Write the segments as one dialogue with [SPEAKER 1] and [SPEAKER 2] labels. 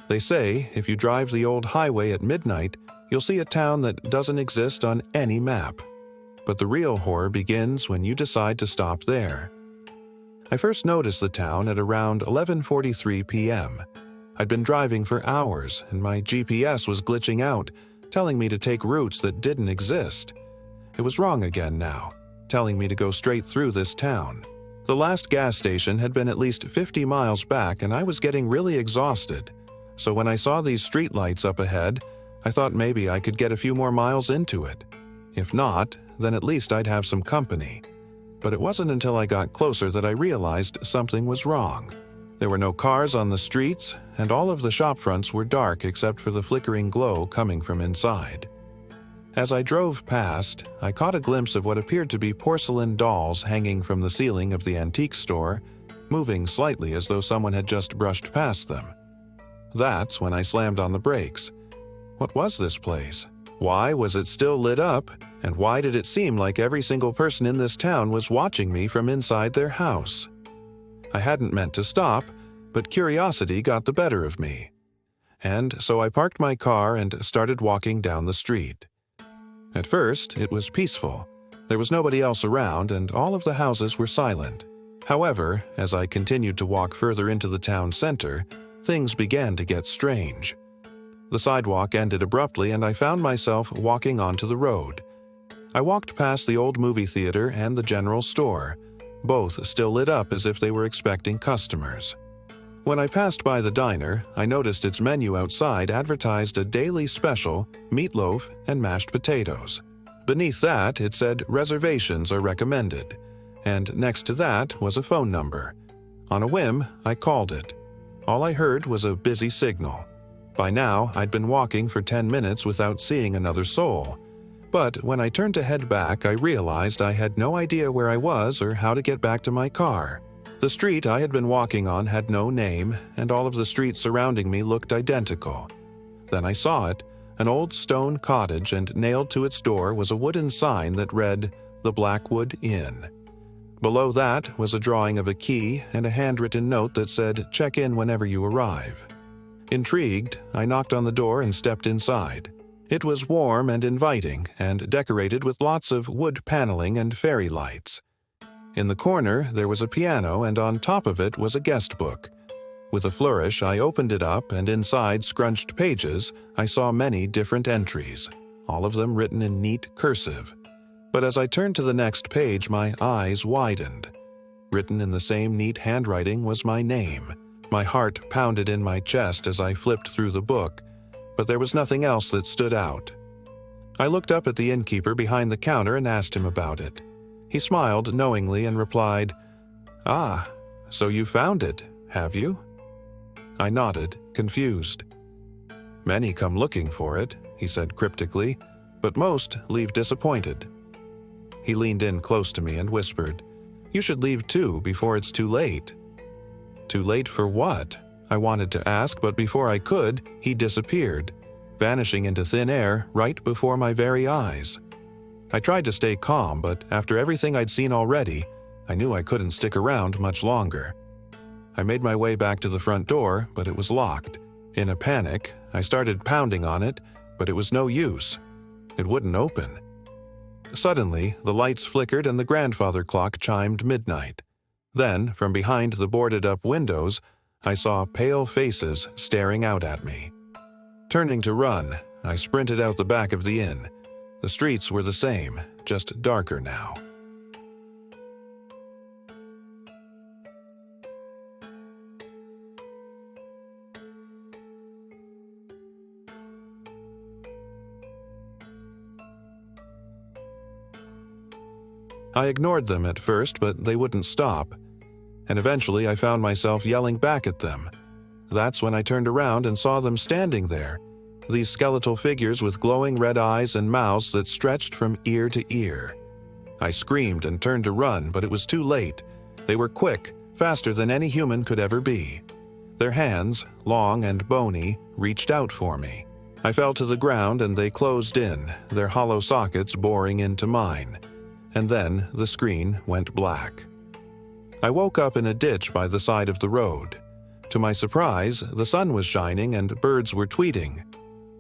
[SPEAKER 1] They say if you drive the old highway at midnight, you'll see a town that doesn't exist on any map. But the real horror begins when you decide to stop there. I first noticed the town at around 11:43 p.m. I'd been driving for hours, and my GPS was glitching out, telling me to take routes that didn't exist. It was wrong again now, telling me to go straight through this town. The last gas station had been at least 50 miles back, and I was getting really exhausted. So when I saw these streetlights up ahead, I thought maybe I could get a few more miles into it. If not, then at least I'd have some company. But it wasn't until I got closer that I realized something was wrong. There were no cars on the streets, and all of the shop fronts were dark except for the flickering glow coming from inside. As I drove past, I caught a glimpse of what appeared to be porcelain dolls hanging from the ceiling of the antique store, moving slightly as though someone had just brushed past them. That's when I slammed on the brakes. What was this place? Why was it still lit up, and why did it seem like every single person in this town was watching me from inside their house? I hadn't meant to stop, but curiosity got the better of me. And so I parked my car and started walking down the street. At first, it was peaceful. There was nobody else around, and all of the houses were silent. However, as I continued to walk further into the town center, things began to get strange. The sidewalk ended abruptly, and I found myself walking onto the road. I walked past the old movie theater and the general store, both still lit up as if they were expecting customers. When I passed by the diner, I noticed its menu outside advertised a daily special, meatloaf and mashed potatoes. Beneath that, it said reservations are recommended, and next to that was a phone number. On a whim, I called it. All I heard was a busy signal. By now, I'd been walking for 10 minutes without seeing another soul. But when I turned to head back, I realized I had no idea where I was or how to get back to my car. The street I had been walking on had no name, and all of the streets surrounding me looked identical. Then I saw it, an old stone cottage, and nailed to its door was a wooden sign that read, "The Blackwood Inn." Below that was a drawing of a key and a handwritten note that said, "Check in whenever you arrive." Intrigued, I knocked on the door and stepped inside. It was warm and inviting, and decorated with lots of wood paneling and fairy lights. In the corner, there was a piano, and on top of it was a guest book. With a flourish, I opened it up, and inside scrunched pages, I saw many different entries, all of them written in neat cursive. But as I turned to the next page, my eyes widened. Written in the same neat handwriting was my name. My heart pounded in my chest as I flipped through the book, but there was nothing else that stood out. I looked up at the innkeeper behind the counter and asked him about it. He smiled knowingly and replied, "Ah, so you found it, have you?" I nodded, confused. "Many come looking for it," he said cryptically, "but most leave disappointed." He leaned in close to me and whispered, "You should leave too before it's too late." Too late for what? I wanted to ask, but before I could, he disappeared, vanishing into thin air right before my very eyes. I tried to stay calm, but after everything I'd seen already, I knew I couldn't stick around much longer. I made my way back to the front door, but it was locked. In a panic, I started pounding on it, but it was no use. It wouldn't open. Suddenly, the lights flickered and the grandfather clock chimed midnight. Then, from behind the boarded-up windows, I saw pale faces staring out at me. Turning to run, I sprinted out the back of the inn. The streets were the same, just darker now. I ignored them at first, but they wouldn't stop. And eventually I found myself yelling back at them. That's when I turned around and saw them standing there, these skeletal figures with glowing red eyes and mouths that stretched from ear to ear. I screamed and turned to run, but it was too late. They were quick, faster than any human could ever be. Their hands, long and bony, reached out for me. I fell to the ground and they closed in, their hollow sockets boring into mine. And then the screen went black. I woke up in a ditch by the side of the road. To my surprise, the sun was shining and birds were tweeting.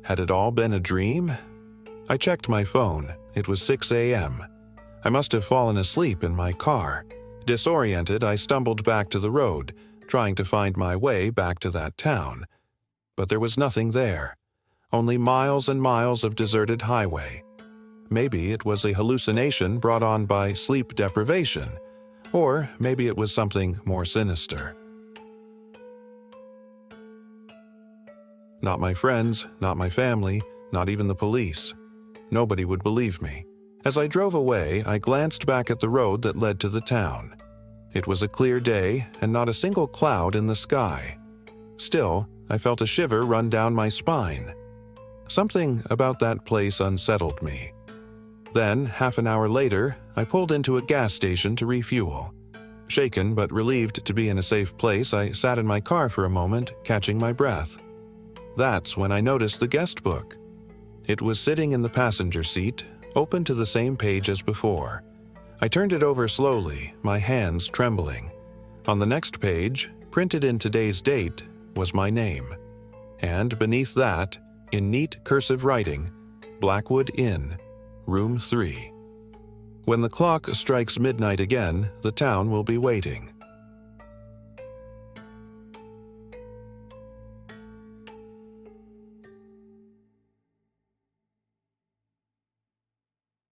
[SPEAKER 1] Had it all been a dream? I checked my phone. It was 6 a.m. I must have fallen asleep in my car. Disoriented, I stumbled back to the road, trying to find my way back to that town. But there was nothing there. Only miles and miles of deserted highway. Maybe it was a hallucination brought on by sleep deprivation, or maybe it was something more sinister. Not my friends, not my family, not even the police. Nobody would believe me. As I drove away, I glanced back at the road that led to the town. It was a clear day and not a single cloud in the sky. Still, I felt a shiver run down my spine. Something about that place unsettled me. Then, half an hour later, I pulled into a gas station to refuel. Shaken but relieved to be in a safe place, I sat in my car for a moment, catching my breath. That's when I noticed the guest book. It was sitting in the passenger seat, open to the same page as before. I turned it over slowly, my hands trembling. On the next page, printed in today's date, was my name. And beneath that, in neat cursive writing, Blackwood Inn, Room 3. When the clock strikes midnight again, the town will be waiting.